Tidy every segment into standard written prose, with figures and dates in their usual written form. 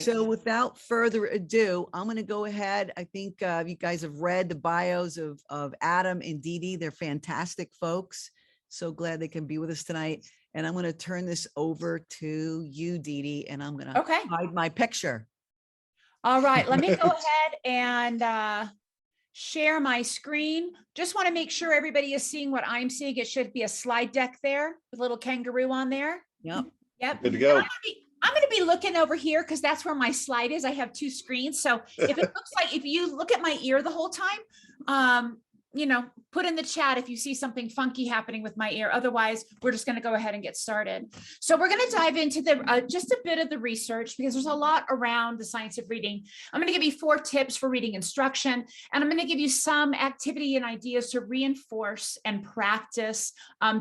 So without further ado, I'm going to go ahead. I think you guys have read the bios of Adam and Deedee. They're fantastic folks. So glad they can be with us tonight. And I'm going to turn this over to you, Deedee, and I'm going to hide my picture. All right, let me go ahead and share my screen. Just want to make sure everybody is seeing what I'm seeing. It should be a slide deck there with a little kangaroo on there. Yep. Good to go. I'm going to be looking over here because that's where my slide is. I have two screens. So if it looks like, if you look at my ear the whole time, you know, put in the chat if you see something funky happening with my ear. Otherwise, we're just going to go ahead and get started. So we're going to dive into the just a bit of the research because there's a lot around the science of reading. I'm going to give you 4 tips for reading instruction, and I'm going to give you some activity and ideas to reinforce and practice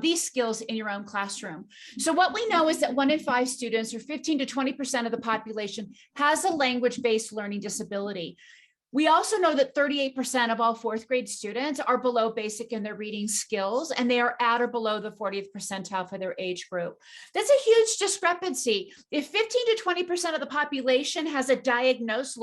these skills in your own classroom. So what we know is that 1 in 5 students, or 15 to 20% of the population, has a language-based learning disability. We also know that 38% of all 4th grade students are below basic in their reading skills, and they are at or below the 40th percentile for their age group. That's a huge discrepancy. If 15 to 20% of the population has a diagnosed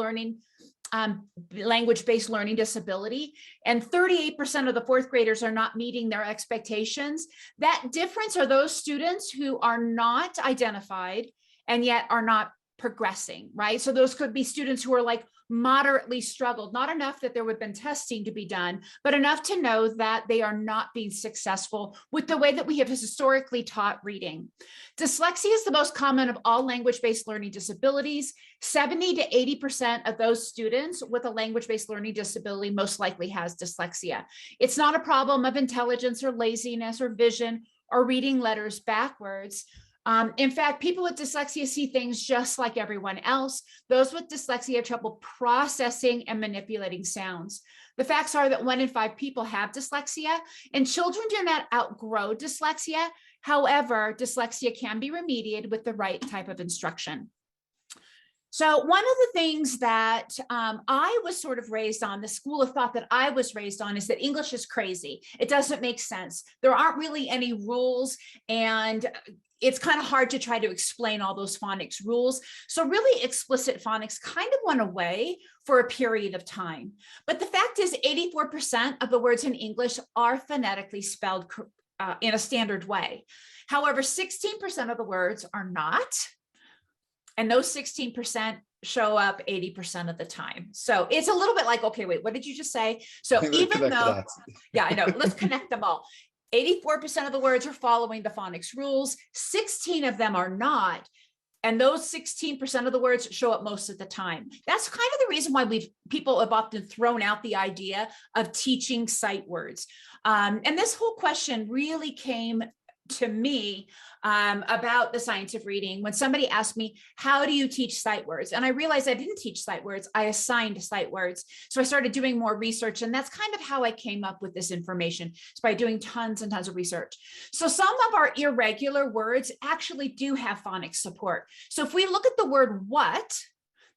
language-based learning disability, and 38% of the 4th graders are not meeting their expectations, that difference are those students who are not identified and yet are not progressing, right? So those could be students who are like moderately struggled, not enough that there would have been testing to be done, but enough to know that they are not being successful with the way that we have historically taught reading. Dyslexia is the most common of all language-based learning disabilities. 70 to 80% of those students with a language-based learning disability most likely has dyslexia. It's not a problem of intelligence or laziness or vision or reading letters backwards. In fact, people with dyslexia see things just like everyone else. Those with dyslexia have trouble processing and manipulating sounds. The facts are that 1 in 5 people have dyslexia, and children do not outgrow dyslexia. However, dyslexia can be remediated with the right type of instruction. So one of the things that I was sort of raised on, the school of thought that I was raised on, is that English is crazy. It doesn't make sense. There aren't really any rules, and it's kind of hard to try to explain all those phonics rules. So really explicit phonics kind of went away for a period of time. But the fact is 84% of the words in English are phonetically spelled in a standard way. However, 16% of the words are not. And those 16% show up 80% of the time. So it's a little bit like, okay, wait, what did you just say? So even though, yeah, I know, let's connect them all. 84% of the words are following the phonics rules. 16 of them are not. And those 16% of the words show up most of the time. That's kind of the reason why people have often thrown out the idea of teaching sight words. And this whole question really came to me about the science of reading when somebody asked me, how do you teach sight words? And I realized I didn't teach sight words, I assigned sight words. So I started doing more research, and that's kind of how I came up with this information. It's by doing tons and tons of research. So some of our irregular words actually do have phonics support. So if we look at the word what,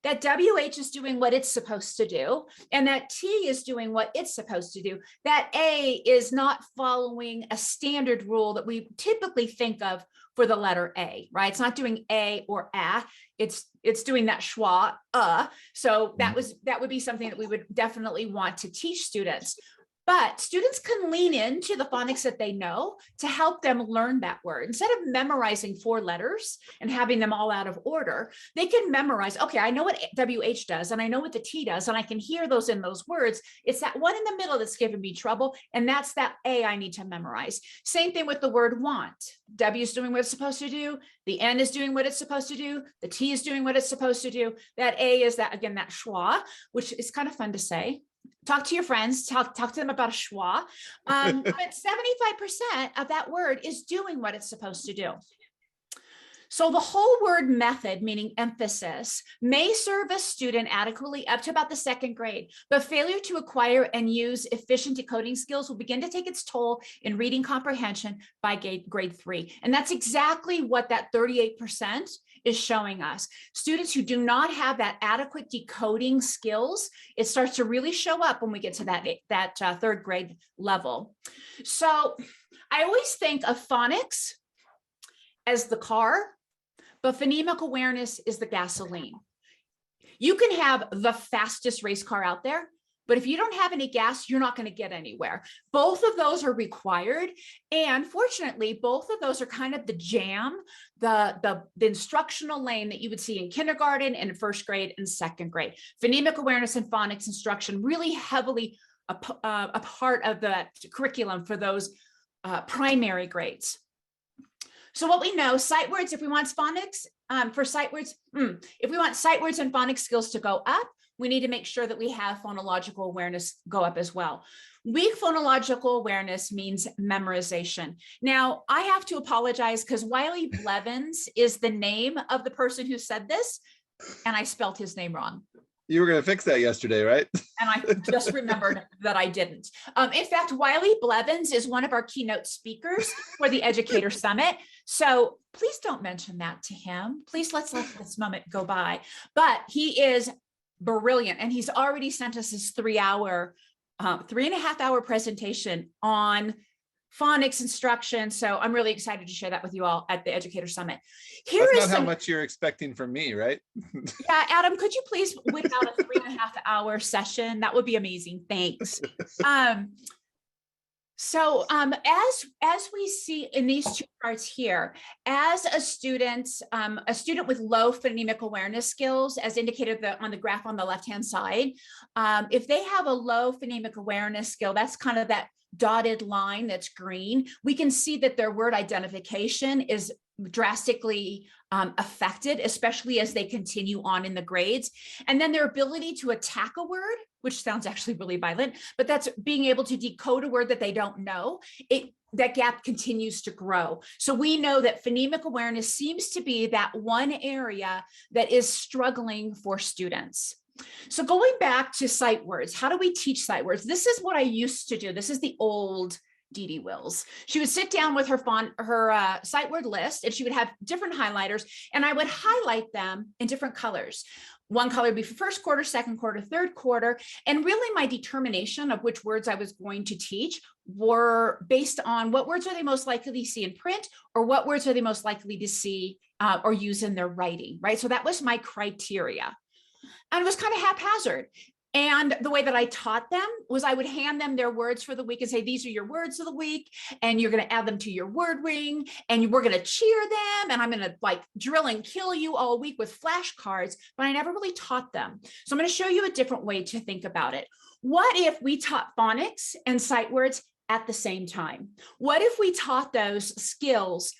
that WH is doing what it's supposed to do, and that T is doing what it's supposed to do. That A is not following a standard rule that we typically think of for the letter A, right? It's not doing A or A. It's doing that schwa, So that would be something that we would definitely want to teach students. But students can lean into the phonics that they know to help them learn that word. Instead of memorizing 4 letters and having them all out of order, they can memorize, okay, I know what WH does, and I know what the T does, and I can hear those in those words. It's that one in the middle that's giving me trouble, and that's that A I need to memorize. Same thing with the word want. W is doing what it's supposed to do. The N is doing what it's supposed to do. The T is doing what it's supposed to do. That A is that, again, that schwa, which is kind of fun to say. Talk to your friends, talk to them about a schwa. But 75% of that word is doing what it's supposed to do. So the whole word method, meaning emphasis, may serve a student adequately up to about the 2nd grade, but failure to acquire and use efficient decoding skills will begin to take its toll in reading comprehension by grade 3. And that's exactly what that 38% is showing us. Students who do not have that adequate decoding skills, it starts to really show up when we get to that 3rd grade level. So I always think of phonics as the car, but phonemic awareness is the gasoline. You can have the fastest race car out there, but if you don't have any gas, you're not going to get anywhere. Both of those are required. And fortunately, both of those are kind of the jam, the instructional lane that you would see in kindergarten and in first grade and second grade. Phonemic awareness and phonics instruction really heavily a part of the curriculum for those primary grades. So what we know, sight words, if we want phonics, for sight words, if we want sight words and phonics skills to go up, we need to make sure that we have phonological awareness go up as well. Weak phonological awareness means memorization. Now, I have to apologize because Wiley Blevins is the name of the person who said this, and I spelled his name wrong. You were going to fix that yesterday, right? And I just remembered that I didn't. In fact, Wiley Blevins is one of our keynote speakers for the Educator Summit. So please don't mention that to him. Please let's let this moment go by. But he is brilliant. And he's already sent us his 3.5 hour presentation on phonics instruction. So I'm really excited to share that with you all at the Educator Summit. That's not how much you're expecting from me, right? Yeah, Adam, could you please whip out a 3.5 hour session? That would be amazing. Thanks. As we see in these two charts here, as a student with low phonemic awareness skills, as indicated on the graph on the left-hand side, if they have a low phonemic awareness skill, that's kind of that dotted line that's green, we can see that their word identification is drastically affected, especially as they continue on in the grades. And then their ability to attack a word, which sounds actually really violent, but that's being able to decode a word that they don't know, that gap continues to grow. So we know that phonemic awareness seems to be that one area that is struggling for students. So going back to sight words, how do we teach sight words? This is what I used to do. This is the old Deedee Wills. She would sit down with her sight word list, and she would have different highlighters, and I would highlight them in different colors. One color would be for first quarter, second quarter, third quarter. And really my determination of which words I was going to teach were based on what words are they most likely to see in print, or what words are they most likely to see or use in their writing, right? So that was my criteria. And it was kind of haphazard. And the way that I taught them was I would hand them their words for the week and say, these are your words of the week, and you're going to add them to your word ring, and we're going to cheer them, and I'm going to like drill and kill you all week with flashcards, but I never really taught them. So I'm going to show you a different way to think about it. What if we taught phonics and sight words at the same time? What if we taught those skills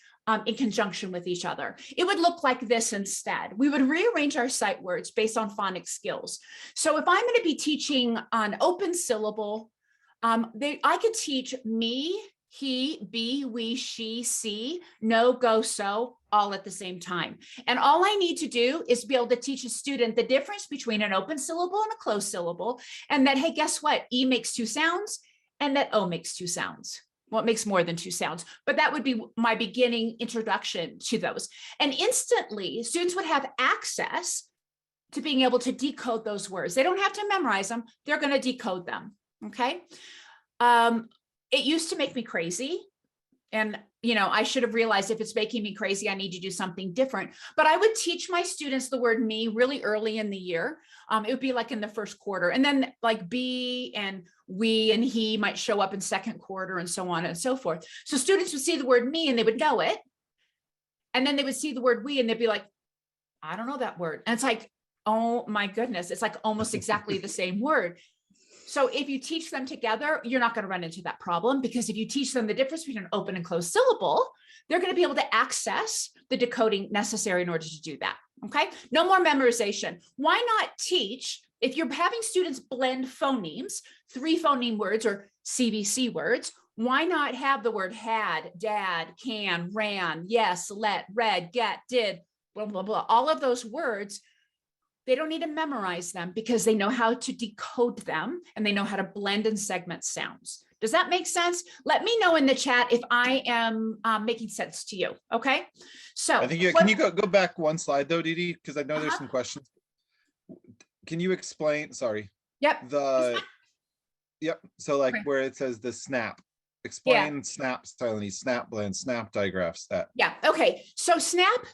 in conjunction with each other? It would look like this instead. We would rearrange our sight words based on phonics skills. So if I'm going to be teaching an open syllable, I could teach me, he, be, we, she, see, no, go, so, all at the same time. And all I need to do is be able to teach a student the difference between an open syllable and a closed syllable. And that, hey, guess what? E makes two sounds, and that O makes two sounds. Well, it makes more than two sounds, but that would be my beginning introduction to those. And instantly, students would have access to being able to decode those words. They don't have to memorize them. They're going to decode them, okay? It used to make me crazy. And, you know, I should have realized if it's making me crazy, I need to do something different. But I would teach my students the word me really early in the year. It would be like in the first quarter. And then like be and we and he might show up in second quarter and so on and so forth. So students would see the word me and they would know it. And then they would see the word we and they'd be like, I don't know that word. And it's like, oh my goodness, it's like almost exactly the same word. So if you teach them together, you're not going to run into that problem, because if you teach them the difference between an open and closed syllable, they're going to be able to access the decoding necessary in order to do that. Okay. No more memorization. Why not teach, if you're having students blend phonemes, 3 phoneme words or CVC words, why not have the word had, dad, can, ran, yes, let, read, get, did, blah, blah, blah. All of those words, they don't need to memorize them because they know how to decode them and they know how to blend and segment sounds. Does that make sense? Let me know in the chat if I am making sense to you. Okay. So I think can you go back one slide though, Deedee? Because I know there's some questions. Can you explain? Sorry. Yep. Yep. So like where it says the snap, explain snap, Silent, snap blend, snap digraphs, that. Yeah. Okay. So snap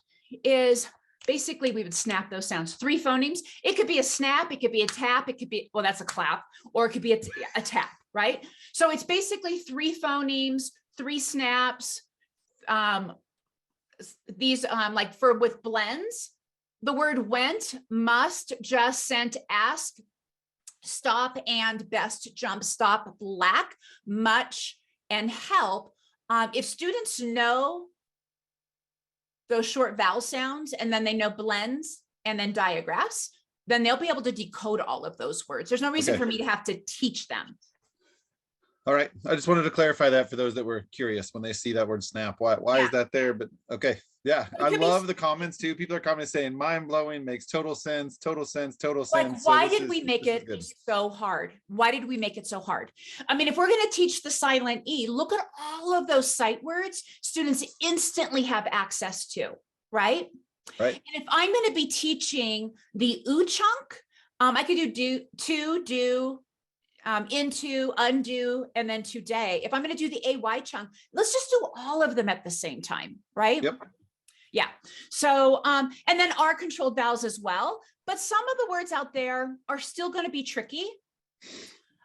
is basically we would snap those sounds. 3 phonemes. It could be a snap, it could be a tap, it could be, well, that's a clap, or it could be a tap, right? So it's basically 3 phonemes, 3 snaps. These like with blends, the word went, must, just, sent, ask, stop, and, best, jump, stop, lack, much, and help. If students know those short vowel sounds, and then they know blends and then diagraphs, then they'll be able to decode all of those words. There's no reason for me to have to teach them. All right. I just wanted to clarify that for those that were curious when they see that word snap. Why is that there? But okay. Yeah. I love the comments too. People are commenting saying mind blowing, makes total sense, total sense, total sense. Like, why did we make it so hard? Why did we make it so hard? I mean, if we're going to teach the silent E, look at all of those sight words students instantly have access to, right? Right. And if I'm going to be teaching the U chunk, I could do, into, undo, and then today. If I'm going to do the AY chunk, let's just do all of them at the same time, right? Yep. Yeah. So, and then R controlled vowels as well. But some of the words out there are still going to be tricky.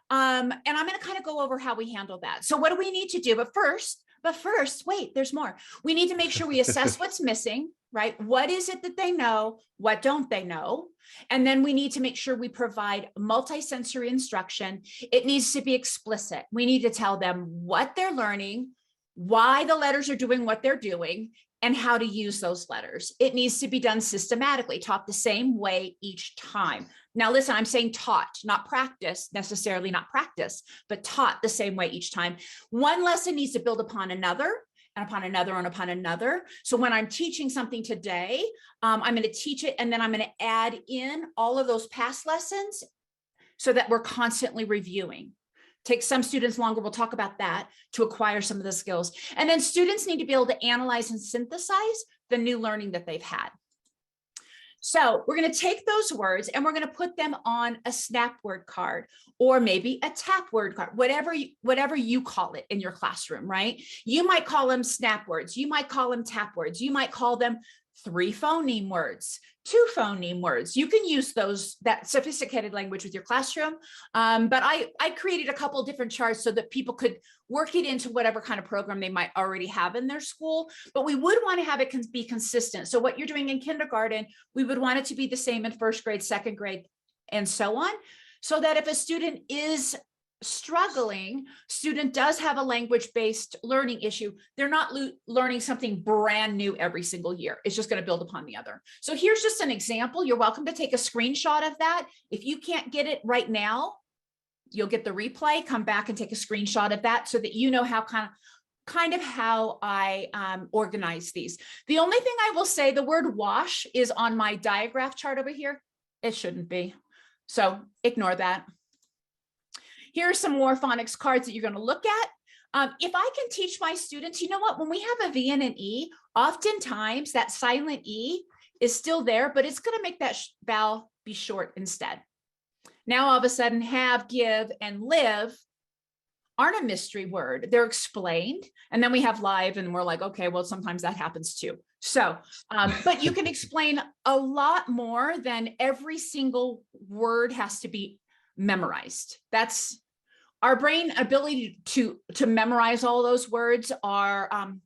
And I'm going to kind of go over how we handle that. So what do we need to do? But first, wait, there's more. We need to make sure we assess what's missing, right? What is it that they know? What don't they know? And then we need to make sure we provide multisensory instruction. It needs to be explicit. We need to tell them what they're learning, why the letters are doing what they're doing, and how to use those letters. It needs to be done systematically, taught the same way each time. Now, listen, I'm saying taught, not practice, necessarily not practice, but taught the same way each time. One lesson needs to build upon another, and upon another, and upon another. So when I'm teaching something today, I'm going to teach it, and then I'm going to add in all of those past lessons so that we're constantly reviewing. Takes some students longer, we'll talk about that, to acquire some of the skills. And then students need to be able to analyze and synthesize the new learning that they've had. So we're going to take those words and we're going to put them on a snap word card, or maybe a tap word card, whatever you call it in your classroom, right? You might call them snap words. You might call them tap words. You might call them 3 phoneme words, 2 phoneme words. You can use that sophisticated language with your classroom. But I created a couple of different charts so that people could work it into whatever kind of program they might already have in their school. But we would want to have it be consistent. So what you're doing in kindergarten, we would want it to be the same in 1st grade, 2nd grade, and so on. So that if a student is struggling, student does have a language-based learning issue, they're not learning something brand new every single year. It's just going to build upon the other. So here's just an example. You're welcome to take a screenshot of that. If you can't get it right now, you'll get the replay, come back and take a screenshot of that so that you know how kind of how I organize these. The only thing I will say, the word wash is on my diagraph chart over here. It shouldn't be. So ignore that. Here are some more phonics cards that you're going to look at. If I can teach my students, you know what, when we have a V and an E, oftentimes that silent E is still there, but it's going to make that vowel be short instead. Now, all of a sudden, have, give, and live aren't a mystery word. They're explained. And then we have live, and we're like, okay, well, sometimes that happens too. So, but you can explain a lot more than every single word has to be memorized. That's our brain ability to memorize all those words are,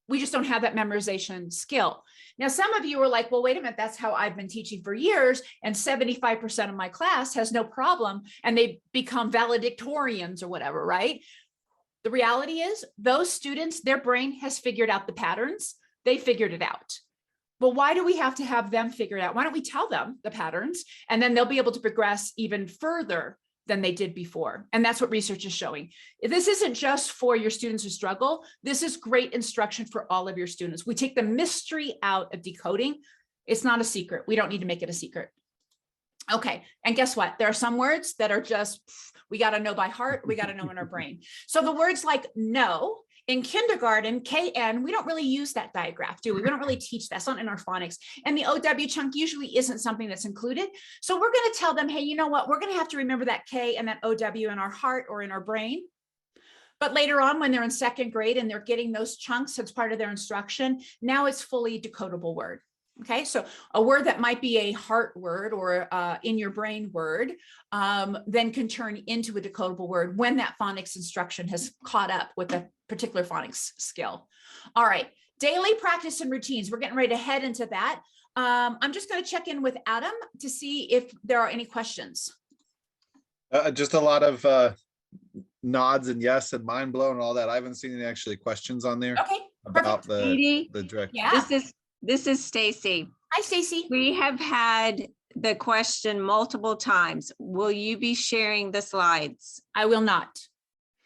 we just don't have that memorization skill. Now, some of you are like, well, wait a minute, that's how I've been teaching for years. And 75% of my class has no problem. And they become valedictorians or whatever, right? The reality is those students, their brain has figured out the patterns. They figured it out. But why do we have to have them figure it out? Why don't we tell them the patterns, and then they'll be able to progress even further than they did before. And that's what research is showing. This isn't just for your students who struggle. This is great instruction for all of your students. We take the mystery out of decoding. It's not a secret. We don't need to make it a secret. Okay, and guess what? There are some words that are just, we got to know by heart. We got to know in our brain. So the words like no, in kindergarten, KN, we don't really use that diagraph, do we? We don't really teach that. It's not in our phonics. And the OW chunk usually isn't something that's included. So we're going to tell them, hey, you know what? We're going to have to remember that K and that OW in our heart or in our brain. But later on, when they're in 2nd grade and they're getting those chunks as part of their instruction, now it's fully decodable word. Okay, so a word that might be a heart word or in your brain word, then can turn into a decodable word when that phonics instruction has caught up with a particular phonics skill. All right, daily practice and routines. We're getting ready to head into that. I'm just going to check in with Adam to see if there are any questions. Just a lot of nods and yes and mind blown and all that. I haven't seen any actually questions on there Okay, about perfect. the direct. Yeah. This is Stacy. Hi, Stacy. We have had the question multiple times. Will you be sharing the slides? I will not.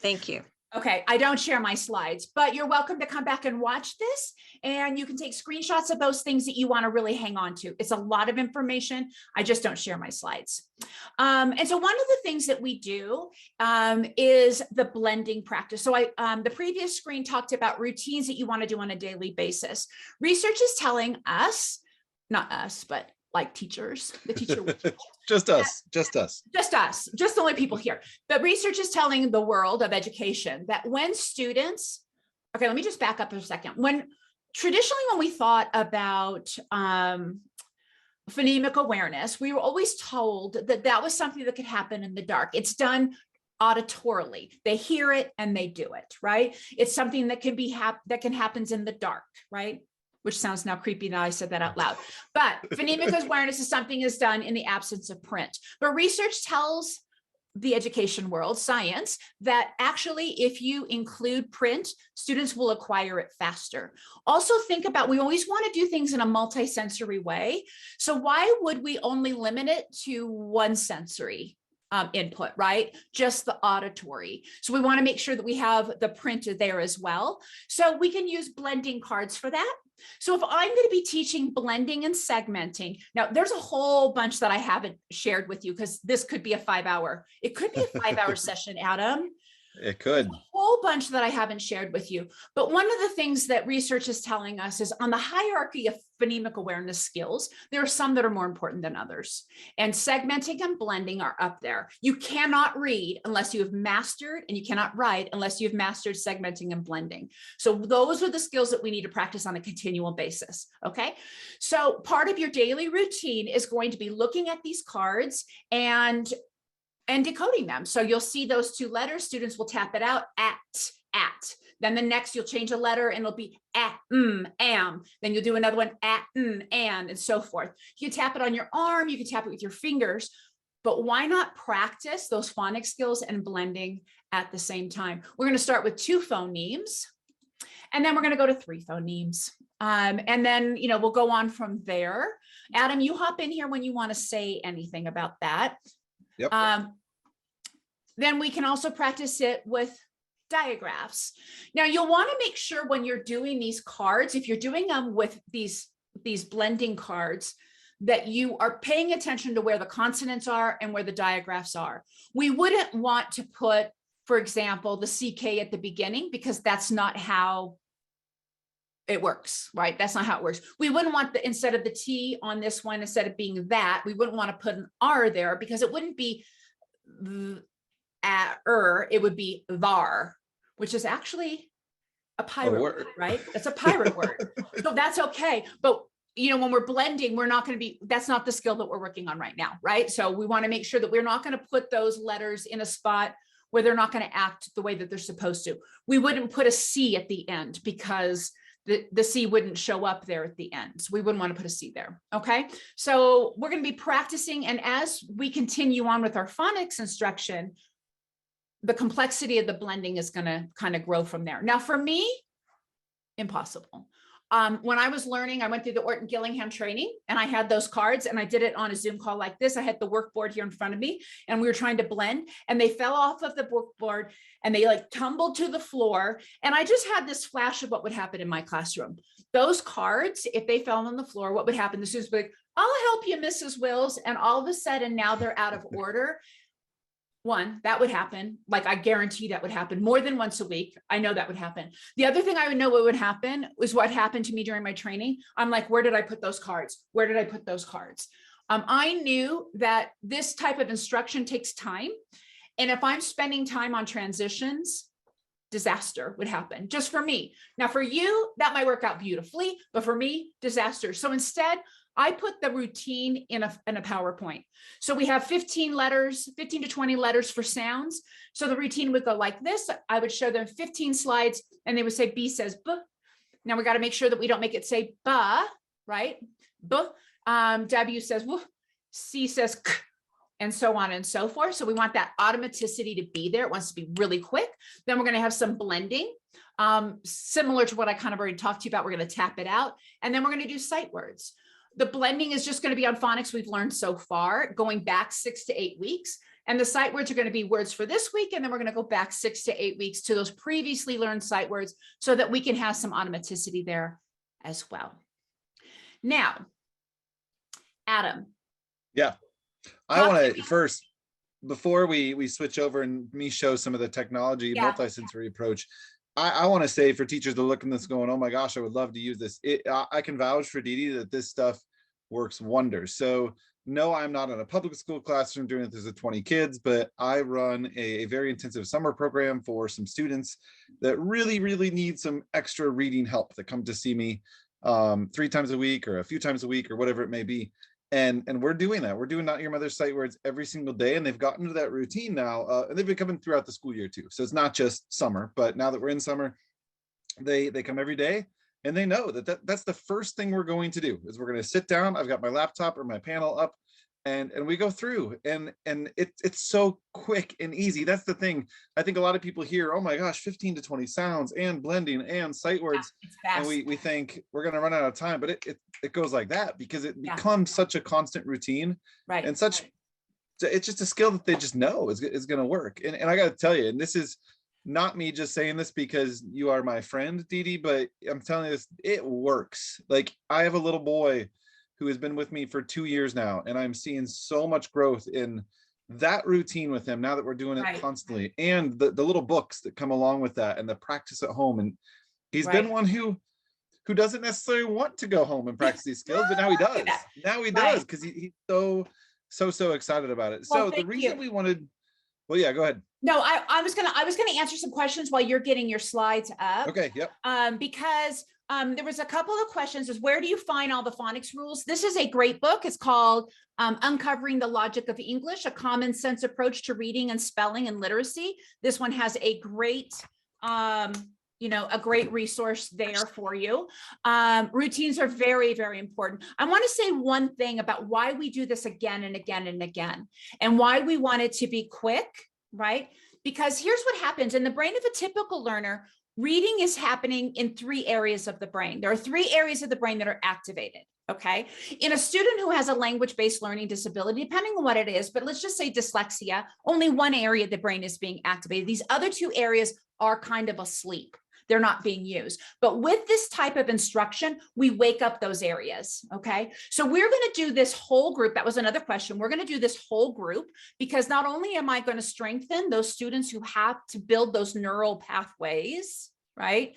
Thank you. Okay, I don't share my slides, but you're welcome to come back and watch this, and you can take screenshots of those things that you want to really hang on to. It's a lot of information. I just don't share my slides. And so one of the things that we do is the blending practice. So the previous screen talked about routines that you want to do on a daily basis. Research is telling us, not us, but like teachers, the teacher just us, just the only people here. But research is telling the world of education that when students, okay, let me just back up a second. Traditionally, when we thought about phonemic awareness, we were always told that that was something that could happen in the dark. It's done auditorily. They hear it and they do it, right? It's something that can happen in the dark, right? Which sounds now creepy now I said that out loud. But phonemic awareness is something is done in the absence of print. But research tells the education world, science, that actually if you include print, students will acquire it faster. Also think about, we always want to do things in a multisensory way. So why would we only limit it to one sensory input, right? Just the auditory. So we want to make sure that we have the print there as well. So we can use blending cards for that. So if I'm going to be teaching blending and segmenting, now there's a whole bunch that I haven't shared with you because this could be a 5-hour, it could be a 5-hour session, Adam. It could. There's a whole bunch that I haven't shared with you. But one of the things that research is telling us is on the hierarchy of phonemic awareness skills, there are some that are more important than others. And segmenting and blending are up there. You cannot read unless you have mastered, and you cannot write unless you've mastered segmenting and blending. So those are the skills that we need to practice on a continual basis. Okay. So part of your daily routine is going to be looking at these cards and decoding them. So you'll see those two letters, students will tap it out at. Then the next you'll change a letter and it'll be at, am. Then you'll do another one at, and so forth. You can tap it on your arm, you can tap it with your fingers, but why not practice those phonics skills and blending at the same time? We're going to start with 2 phonemes, and then we're going to go to 3 phonemes. And then, we'll go on from there. Adam, you hop in here when you want to say anything about that. Yep. Then we can also practice it with diagraphs. Now you'll want to make sure when you're doing these cards, if you're doing them with these blending cards, that you are paying attention to where the consonants are and where the diagraphs are. We wouldn't want to put, for example, the CK at the beginning because that's not how it works, right? That's not how it works. We wouldn't want instead of the T on this one, instead of being that, we wouldn't want to put an R there because it wouldn't be it would be var, which is actually a pirate word, right? It's a pirate word. So that's okay. But when we're blending, we're not going to be, that's not the skill that we're working on right now, right? So we want to make sure that we're not going to put those letters in a spot where they're not going to act the way that they're supposed to. We wouldn't put a C at the end because the C wouldn't show up there at the end. So we wouldn't want to put a C there. Okay. So we're going to be practicing. And as we continue on with our phonics instruction, the complexity of the blending is going to kind of grow from there. Now for me, impossible. When I was learning, I went through the Orton Gillingham training and I had those cards and I did it on a Zoom call like this. I had the workboard here in front of me and we were trying to blend and they fell off of the workboard and they tumbled to the floor. And I just had this flash of what would happen in my classroom. Those cards, if they fell on the floor, what would happen? The students would be like, I'll help you, Mrs. Wills. And all of a sudden now they're out of order. One, that would happen. I guarantee that would happen more than once a week. I know that would happen. The other thing I would know what would happen was what happened to me during my training. I'm like, where did I put those cards? Where did I put those cards? I knew that this type of instruction takes time. And if I'm spending time on transitions, disaster would happen, just for me. Now for you, that might work out beautifully, but for me, disaster. So instead, I put the routine in a PowerPoint. So we have 15 to 20 letters for sounds. So the routine would go like this. I would show them 15 slides and they would say B says B. Now we got to make sure that we don't make it say ba, right? B. W says W, C says K, and so on and so forth. So we want that automaticity to be there. It wants to be really quick. Then we're going to have some blending, similar to what I kind of already talked to you about. We're going to tap it out. And then we're going to do sight words. The blending is just going to be on phonics we've learned so far, going back 6 to 8 weeks. And the sight words are going to be words for this week. And then we're going to go back 6 to 8 weeks to those previously learned sight words so that we can have some automaticity there as well. Now, Adam. Yeah. I want to first, before we switch over and me show some of the technology, multisensory approach, I want to say for teachers that are looking at this going, oh my gosh, I would love to use this. I can vouch for Deedee that this stuff works wonders. So no, I'm not in a public school classroom doing it. There's 20 kids, but I run a very intensive summer program for some students that really need some extra reading help that come to see me 3 times a week or a few times a week or whatever it may be. And we're doing that. We're doing Not Your Mother's Sight Words every single day. And they've gotten to that routine now. And they've been coming throughout the school year too. So it's not just summer, but now that we're in summer, they come every day. And they know that's the first thing we're going to do is we're going to sit down. I've got my laptop or my panel up and we go through and it's so quick and easy. That's the thing. I think a lot of people hear, oh my gosh, 15 to 20 sounds and blending and sight words. And we think we're going to run out of time, but it goes like that because it becomes such a constant routine, right? And it's just a skill that they just know is going to work. And I got to tell you, and this is not me just saying this because you are my friend, Deedee, but I'm telling you this, it works. Like I have a little boy who has been with me for 2 years now, and I'm seeing so much growth in that routine with him now that we're doing it constantly, and the little books that come along with that and the practice at home. And he's been one who doesn't necessarily want to go home and practice these skills, but now he does. Now he does because he's so excited about it. Well, so the reason we wanted, well, yeah, go ahead. No, I was gonna answer some questions while you're getting your slides up. Okay, yep. Because there was a couple of questions is where do you find all the phonics rules? This is a great book. It's called Uncovering the Logic of English, a common sense approach to reading and spelling and literacy. This one has a great, a great resource there for you. Routines are very, very important. I want to say one thing about why we do this again and again and again, and why we want it to be quick, right? Because here's what happens in the brain of a typical learner. Reading is happening in 3 areas of the brain. There are 3 areas of the brain that are activated. Okay. In a student who has a language-based learning disability, depending on what it is, but let's just say dyslexia, only one area of the brain is being activated. These other 2 areas are kind of asleep. They're not being used. But with this type of instruction, we wake up those areas. Okay. So we're going to do this whole group. That was another question. We're going to do this whole group because not only am I going to strengthen those students who have to build those neural pathways, right?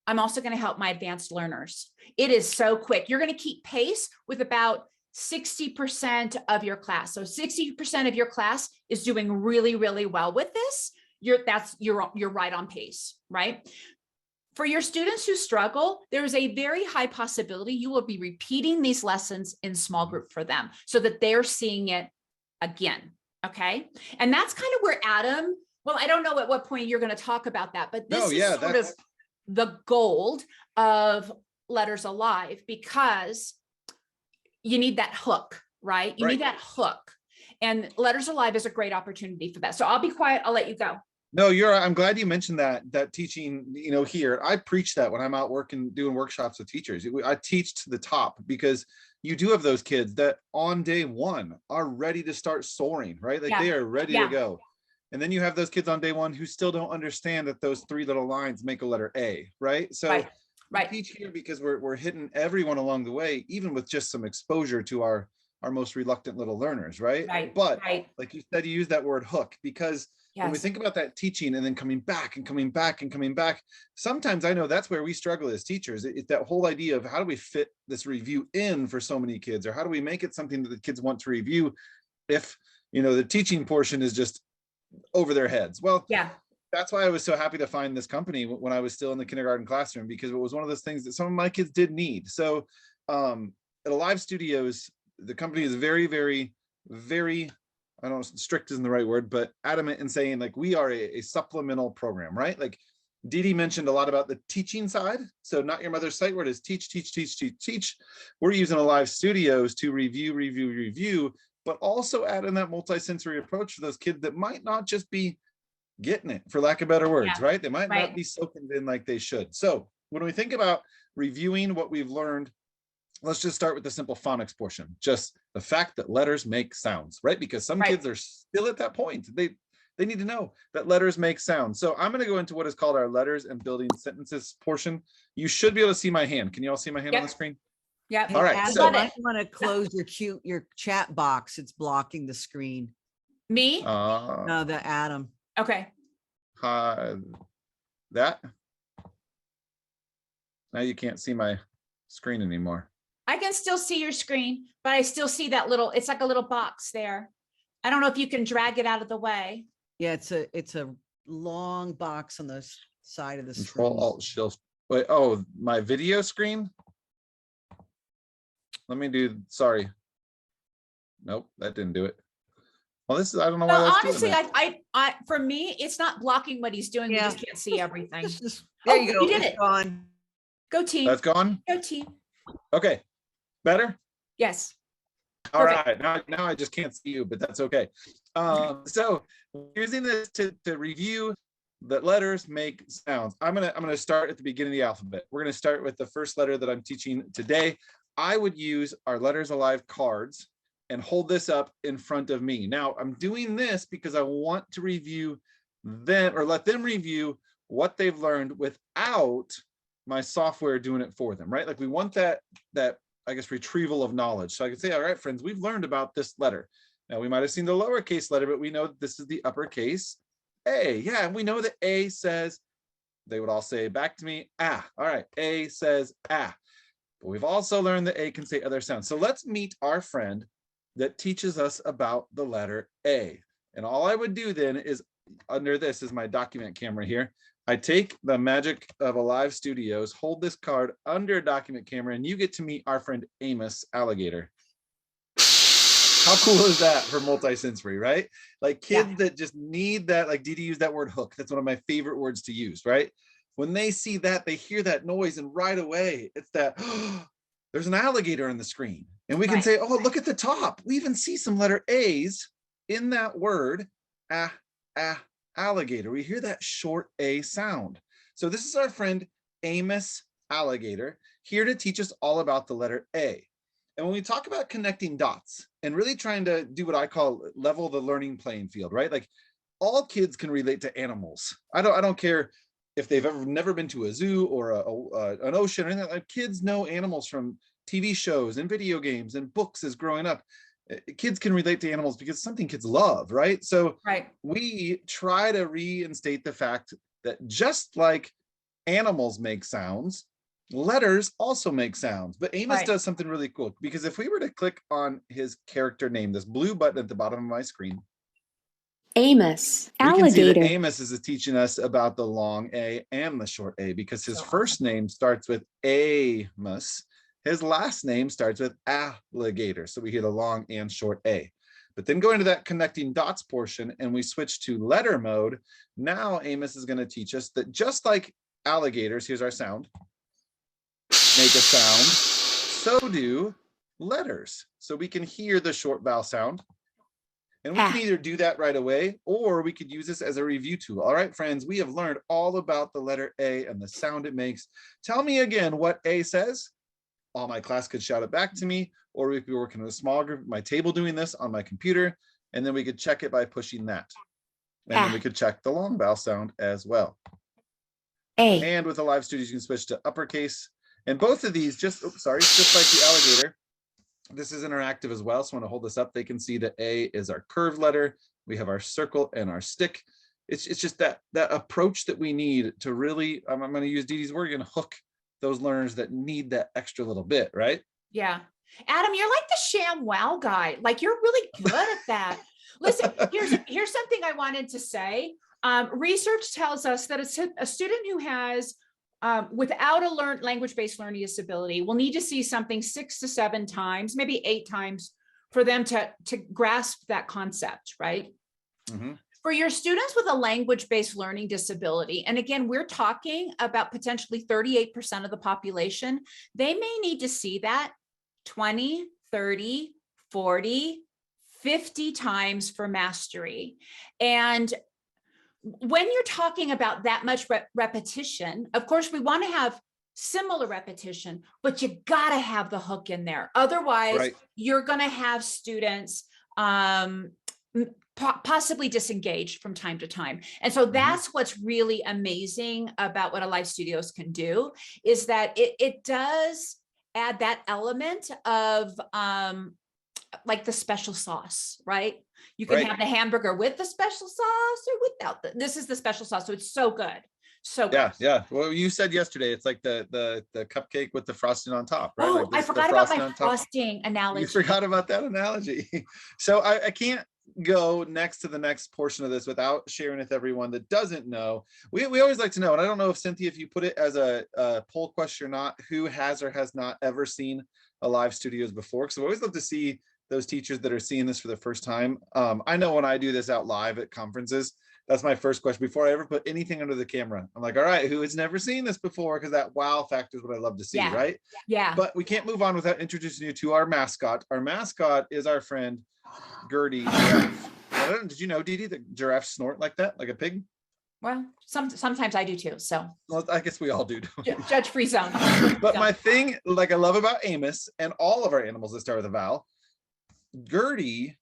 I'm also going to help my advanced learners. It is so quick. You're going to keep pace with about 60% of your class. So 60% of your class is doing really, really well with this. You're right on pace, right? For your students who struggle, there is a very high possibility you will be repeating these lessons in small group for them so that they're seeing it again, okay? And that's kind of where Adam, well, I don't know at what point you're going to talk about that, but this is sort of the gold of Letters Alive because you need that hook, right? You need that hook. And Letters Alive is a great opportunity for that. So I'll be quiet. I'll let you go. No, I'm glad you mentioned that teaching, here, I preach that when I'm out working, doing workshops with teachers. I teach to the top because you do have those kids that on day 1 are ready to start soaring, right? Like they are ready to go. And then you have those kids on day 1 who still don't understand that those 3 little lines make a letter A, right? So I teach here because we're hitting everyone along the way, even with just some exposure to our most reluctant little learners, right? But like you said, you use that word hook because when we think about that teaching and then coming back and coming back and coming back, sometimes I know that's where we struggle as teachers. It's that whole idea of how do we fit this review in for so many kids, or how do we make it something that the kids want to review if, the teaching portion is just over their heads. Well, that's why I was so happy to find this company when I was still in the kindergarten classroom, because it was one of those things that some of my kids did need. So at Alive Studios, the company is very, very, very, I don't know, strict isn't the right word, but adamant in saying like we are a supplemental program, right? Like Deedee mentioned a lot about the teaching side. So Not Your Mother's Sight Word is teach, teach, teach, teach, teach. We're using Alive Studios to review, but also add in that multisensory approach for those kids that might not just be getting it, for lack of better words, Yeah, right? They might right. not be soaking it in like they should. So when we think about reviewing what we've learned, let's just start with the simple phonics portion. Just the fact that letters make sounds, right? Because some kids are still at that point. They need to know that letters make sounds. So I'm going to go into what is called our letters and building sentences portion. You should be able to see my hand. Can you all see my hand on the screen? Yep. All right. Adam, So you might want to close your chat box. It's blocking the screen. Me? No, the Adam. Okay. That. Now you can't see my screen anymore. I can still see your screen, but I still see that little, it's like a little box there. I don't know if you can drag it out of the way. Yeah, it's a long box on the side of the Control screen. Alt Shift. Wait, oh, my video screen. Let me do, sorry. Nope, that didn't do it. Well, this is, I don't know why Well, that's honestly, doing that. I, for me, it's not blocking what he's doing. Yeah. We just can't see everything. There Oh, you go. you did It's it. gone. Go team. That's gone? Go team. Okay, better? Yes. All Perfect. right, now I just can't see you, but that's okay. So using this to review that letters make sounds. I'm gonna start at the beginning of the alphabet. We're gonna start with the first letter that I'm teaching today. I would use our Letters Alive cards and hold this up in front of me. Now I'm doing this because I want to review them, or let them review what they've learned without my software doing it for them, right? Like we want that I guess retrieval of knowledge. So I can say, all right, friends, we've learned about this letter. Now we might have seen the lowercase letter, but we know that this is the uppercase A. Yeah, and we know that A says, they would all say back to me, ah. All right, A says ah. But we've also learned that A can say other sounds. So let's meet our friend that teaches us about the letter A. And all I would do then is, under this is my document camera here. I take the magic of Alive Studios, hold this card under document camera, and you get to meet our friend Amos Alligator. How cool is that for multisensory, right? Like kids that just need that, like Deedee used that word hook. That's one of my favorite words to use, right? When they see that, they hear that noise, and right away it's that, oh, there's an alligator on the screen. And we can say, oh, look at the top. We even see some letter A's in that word, alligator. We hear that short A sound. So this is our friend Amos Alligator, here to teach us all about the letter A. And when we talk about connecting dots and really trying to do what I call level the learning playing field, right? Like all kids can relate to animals. I don't care if they've never been to a zoo or an ocean or anything. Like kids know animals from TV shows and video games and books as growing up. Kids can relate to animals because it's something kids love, right? So we try to reinstate the fact that just like animals make sounds, letters also make sounds. But Amos does something really cool, because if we were to click on his character name, this blue button at the bottom of my screen, Amos, we alligator. can see that Amos is teaching us about the long A and the short A, because his first name starts with Amos. His last name starts with alligator. So we hear the long and short A. But then going to that connecting dots portion and we switch to letter mode, now Amos is going to teach us that just like alligators, here's our sound, make a sound, so do letters. So we can hear the short vowel sound. And we can either do that right away, or we could use this as a review tool. All right, friends, we have learned all about the letter A and the sound it makes. Tell me again what A says. All my class could shout it back to me, or we could be working in a small group at my table doing this on my computer, and then we could check it by pushing that. And then we could check the long vowel sound as well. A. And with Alive Studios, you can switch to uppercase. And both of these, just like the alligator, this is interactive as well. So when I hold this up, they can see that A is our curved letter. We have our circle and our stick. It's just that approach that we need to really, I'm going to use Deedee's word, going to hook those learners that need that extra little bit, right? Yeah. Adam, you're like the sham wow guy. Like you're really good at that. Listen, here's something I wanted to say. Research tells us that a student who has without a language-based learning disability will need to see something 6 to 7 times, maybe 8 times for them to grasp that concept, right? Mhm. For your students with a language-based learning disability, and again, we're talking about potentially 38% of the population, they may need to see that 20, 30, 40, 50 times for mastery. And when you're talking about that much repetition, of course, we want to have similar repetition, but you got to have the hook in there. Otherwise, Right. you're going to have students possibly disengaged from time to time. And so that's what's really amazing about what Alive Studios can do, is that it does add that element of like the special sauce, right? You can have the hamburger with the special sauce or without this is the special sauce. So it's so good. So good. Yeah. Well, you said yesterday, it's like the cupcake with the frosting on top, right? Oh, Like I forgot about my frosting analogy. You forgot about that analogy. So I can't go next to the next portion of this without sharing with everyone that doesn't know. We always like to know, and I don't know if Cynthia, if you put it as a poll question or not, who has or has not ever seen Alive Studios before? Because we always love to see those teachers that are seeing this for the first time. I know when I do this out live at conferences, that's my first question before I ever put anything under the camera. I'm like, all right, who has never seen this before? Because that wow factor is what I love to see, right? Yeah. But we can't move on without introducing you to our mascot. Our mascot is our friend Gertie. Did you know, Deedee, that giraffes snort like that, like a pig? Well, sometimes I do too. So well, I guess we all do. Judge-free zone. But my thing, like I love about Amos and all of our animals that start with a vowel, Gertie,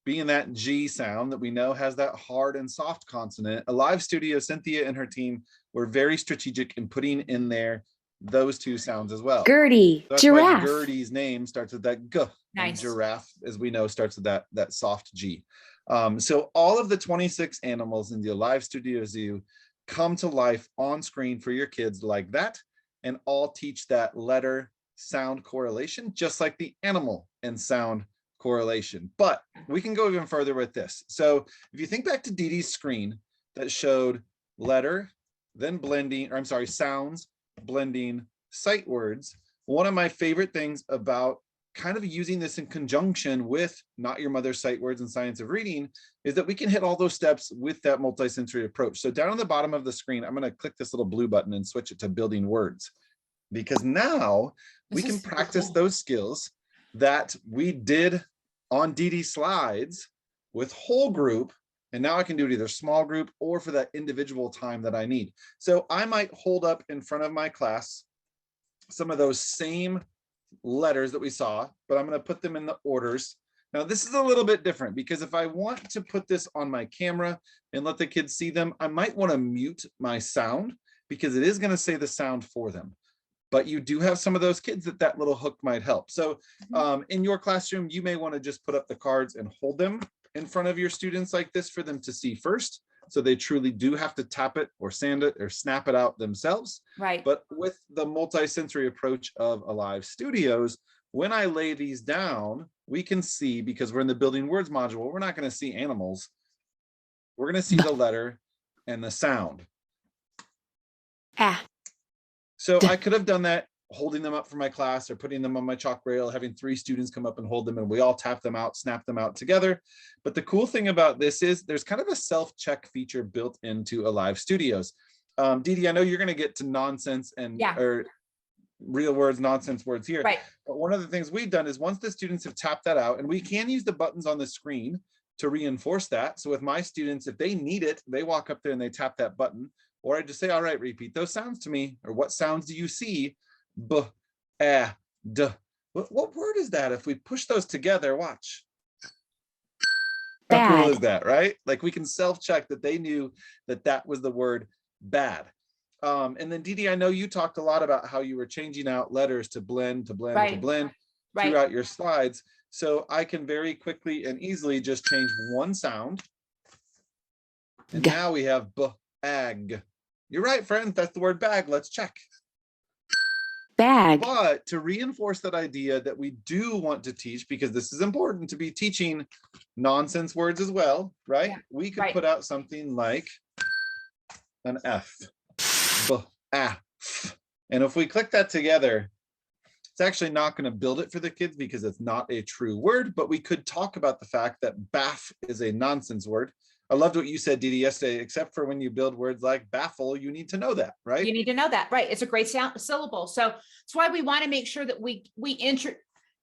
being that G sound that we know has that hard and soft consonant, Alive Studio, Cynthia and her team were very strategic in putting in there those two sounds as well. Gertie, So that's giraffe. why Gertie's name starts with that G. Nice. And giraffe, as we know, starts with that soft G. So all of the 26 animals in the Alive Studio Zoo come to life on screen for your kids like that, and all teach that letter sound correlation, just like the animal and sound correlation. But we can go even further with this. So if you think back to Deedee's screen that showed letter, then blending, or I'm sorry, sounds, blending, sight words, one of my favorite things about kind of using this in conjunction with Not Your Mother's Sight Words and Science of Reading is that we can hit all those steps with that multisensory approach. So down on the bottom of the screen, I'm going to click this little blue button and switch it to building words, because now we can practice those skills that we did on Deedee's slides with whole group. And now I can do it either small group or for that individual time that I need. So I might hold up in front of my class some of those same letters that we saw, but I'm going to put them in the orders. Now this is a little bit different, because if I want to put this on my camera and let the kids see them, I might want to mute my sound, because it is going to say the sound for them. But you do have some of those kids that little hook might help. So in your classroom, you may want to just put up the cards and hold them in front of your students like this for them to see first. So they truly do have to tap it or sand it or snap it out themselves. Right. But with the multi-sensory approach of Alive Studios, when I lay these down, we can see, because we're in the building words module, we're not going to see animals. We're going to see the letter and the sound. Ah. So I could have done that holding them up for my class, or putting them on my chalk rail, having 3 students come up and hold them, and we all tap them out, snap them out together. But the cool thing about this is there's kind of a self-check feature built into Alive Studios. Deedee, I know you're going to get to nonsense and or real words, nonsense words here. Right. But one of the things we've done is once the students have tapped that out, and we can use the buttons on the screen to reinforce that. So with my students, if they need it, they walk up there and they tap that button, or I just say, all right, repeat those sounds to me, or what sounds do you see? B, a, d. What word is that? If we push those together, watch. How cool is that, right? Like we can self-check that they knew that that was the word bad. And then Deedee, I know you talked a lot about how you were changing out letters to blend, throughout your slides. So I can very quickly and easily just change one sound. And now we have bag. You're right, friends. That's the word bag. Let's check. Bag. But to reinforce that idea that we do want to teach, because this is important to be teaching nonsense words as well, right? We could put out something like an F, B, A, F. And if we click that together, it's actually not going to build it for the kids because it's not a true word, but we could talk about the fact that baff is a nonsense word. I loved what you said, Deedee, yesterday, except for when you build words like baffle, you need to know that, right? You need to know that, right? It's a great syllable. So that's why we want to make sure that we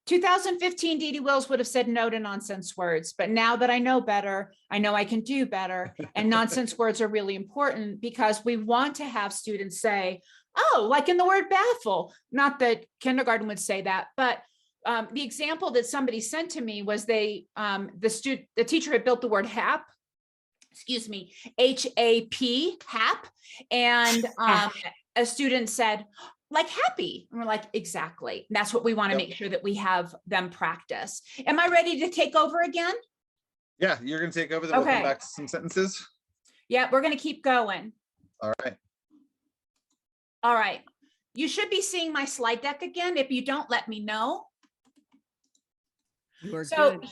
2015 Deedee Wills would have said no to nonsense words, but now that I know better, I know I can do better. And nonsense words are really important because we want to have students say, oh, like in the word baffle, not that kindergarten would say that, but the example that somebody sent to me was the teacher had built the word hap, excuse me, H-A-P, hap. And a student said, like happy. And we're like, exactly. That's what we want to make sure that we have them practice. Am I ready to take over again? Yeah, you're going to take over, then we'll come back to some sentences. Yeah, we're going to keep going. All right. All right. You should be seeing my slide deck again. If you don't, let me know. You are So good.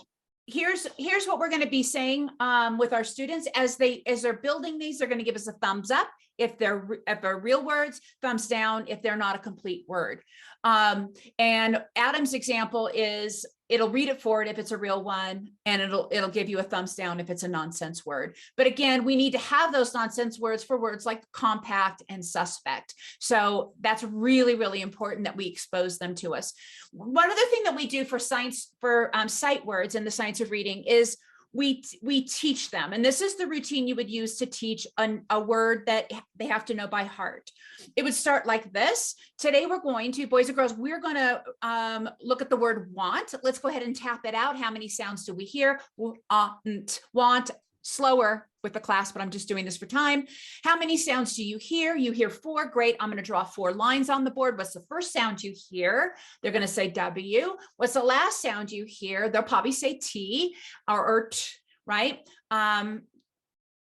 here's what we're going to be saying with our students as they're building these. They're going to give us a thumbs up if they're real words, thumbs down if they're not a complete word. And Adam's example is it'll read it forward if it's a real one, and it'll give you a thumbs down if it's a nonsense word. But again, we need to have those nonsense words for words like compact and suspect. So that's really, really important that we expose them to us. One other thing that we do for science, for sight words in the science of reading is we teach them. And this is the routine you would use to teach a word that they have to know by heart. It would start like this. Today we're going to, boys and girls, we're going to look at the word want. Let's go ahead and tap it out. How many sounds do we hear? Want. Slower with the class, but I'm just doing this for time. How many sounds do you hear? You hear 4. Great. I'm going to draw 4 lines on the board. What's the first sound you hear? They're going to say W. What's the last sound you hear? They'll probably say T or T, right?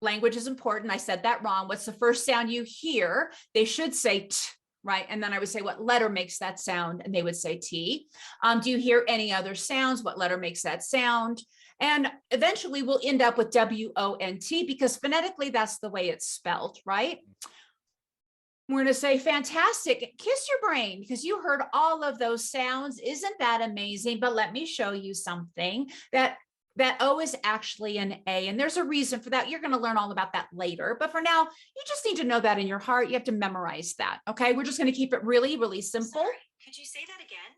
Language is important. I said that wrong. What's the first sound you hear? They should say T, right? And then I would say, what letter makes that sound? And they would say T. Do you hear any other sounds? What letter makes that sound? And eventually we'll end up with W-O-N-T because phonetically that's the way it's spelled, right? We're going to say, fantastic, kiss your brain because you heard all of those sounds. Isn't that amazing? But let me show you something that O is actually an A, and there's a reason for that. You're going to learn all about that later. But for now, you just need to know that in your heart. You have to memorize that. Okay. We're just going to keep it really, really simple. Sorry, could you say that again?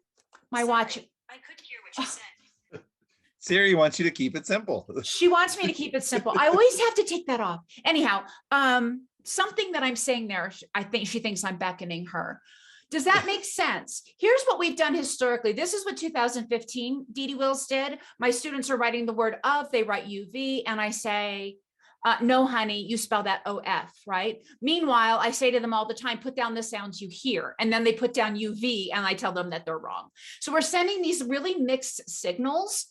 My watch. I couldn't hear what you said. Siri wants you to keep it simple. She wants me to keep it simple. I always have to take that off. Anyhow, something that I'm saying there, I think she thinks I'm beckoning her. Does that make sense? Here's what we've done historically. This is what 2015 Deedee Wills did. My students are writing the word of, they write UV, and I say, no, honey, you spell that OF, right? Meanwhile, I say to them all the time, put down the sounds you hear, and then they put down UV, and I tell them that they're wrong. So we're sending these really mixed signals.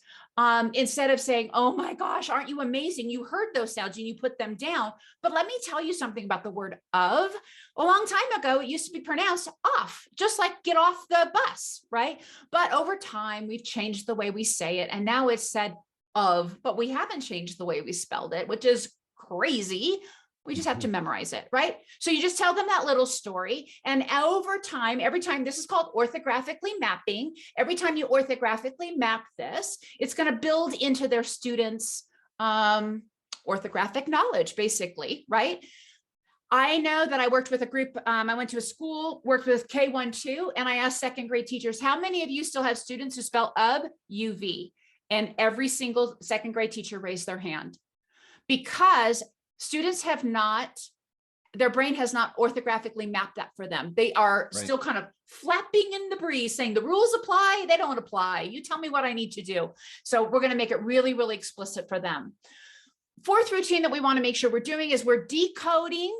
Instead of saying, oh my gosh, aren't you amazing? You heard those sounds and you put them down. But let me tell you something about the word of. A long time ago, it used to be pronounced off, just like get off the bus, right? But over time, we've changed the way we say it. And now it's said of, but we haven't changed the way we spelled it, which is crazy. We just have to memorize it, right? So you just tell them that little story. And over time, every time, this is called orthographically mapping. Every time you orthographically map this, it's going to build into their students' orthographic knowledge, basically, right? I know that I worked with a group, I went to a school, worked with K-1-2, and I asked second grade teachers, how many of you still have students who spell UV? And every single second grade teacher raised their hand because students have not, their brain has not orthographically mapped that for them. They are still kind of flapping in the breeze saying the rules apply, they don't apply. You tell me what I need to do. So we're going to make it really, really explicit for them. Fourth routine that we want to make sure we're doing is we're decoding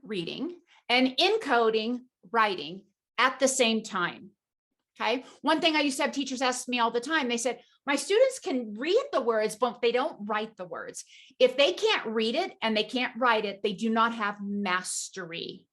reading and encoding writing at the same time. Okay. One thing I used to have teachers ask me all the time, they said, my students can read the words, but they don't write the words. If they can't read it and they can't write it, they do not have mastery.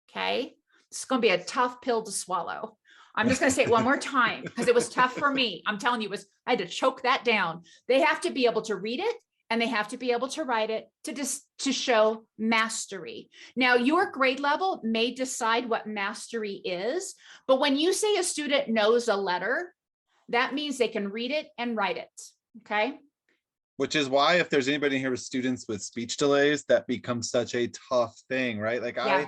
Okay. It's going to be a tough pill to swallow. I'm just going to say it one more time because it was tough for me. I'm telling you, I had to choke that down. They have to be able to read it and they have to be able to write it to show mastery. Now, your grade level may decide what mastery is, but when you say a student knows a letter, that means they can read it and write it, okay? Which is why if there's anybody here with students with speech delays, that becomes such a tough thing, right? Like Yeah.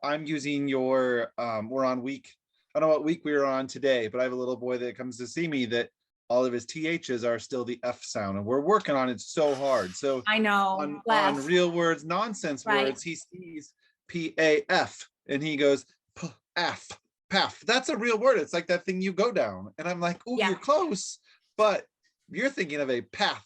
I'm using your, we're on week, I don't know what week we were on today, but I have a little boy that comes to see me that all of his THs are still the F sound, and we're working on it so hard. So I know. on real words, nonsense Right. words, he sees PAF and he goes PAF, PAF. That's a real word. It's like that thing you go down. And I'm like, oh, Yeah. you're close, but you're thinking of a path,